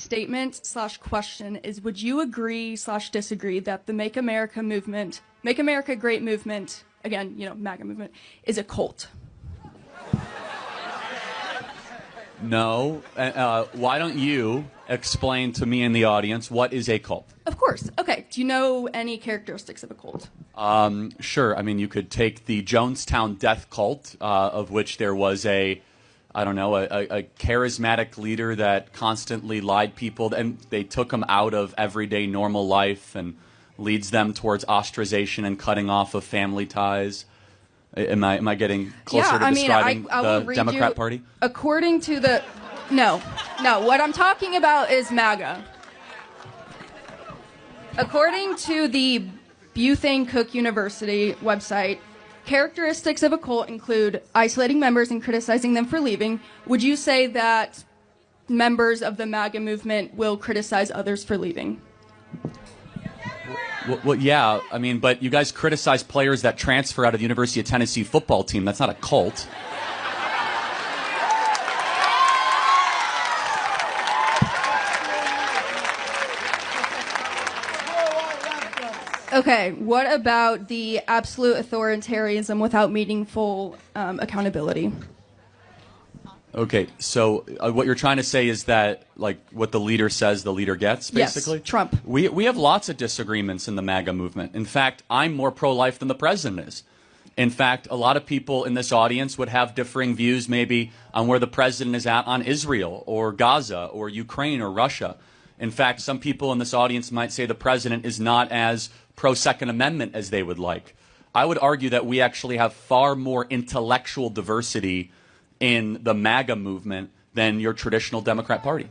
statement / question is, would you agree / disagree that the Make America movement, Make America Great movement, again, MAGA movement, is a cult? No. Why don't you explain to me and the audience what is a cult? Of course. Okay. Do you know any characteristics of a cult? Sure. I mean, you could take the Jonestown death cult, of which there was a charismatic leader that constantly lied people, and they took them out of everyday normal life and leads them towards ostracization and cutting off of family ties. Am I getting closer to describing the Democrat Party? According to the... No. What I'm talking about is MAGA. According to the Bethune Cook University website, characteristics of a cult include isolating members and criticizing them for leaving. Would you say that members of the MAGA movement will criticize others for leaving? Well, yeah. I mean, but you guys criticize players that transfer out of the University of Tennessee football team. That's not a cult. Okay, what about the absolute authoritarianism without meaningful accountability? Okay, so what you're trying to say is that, like, what the leader says, the leader gets, basically? Yes, Trump. We have lots of disagreements in the MAGA movement. In fact, I'm more pro-life than the president is. In fact, a lot of people in this audience would have differing views maybe on where the president is at on Israel or Gaza or Ukraine or Russia. In fact, some people in this audience might say the president is not as pro-Second Amendment as they would like. I would argue that we actually have far more intellectual diversity in the MAGA movement than your traditional Democrat Party.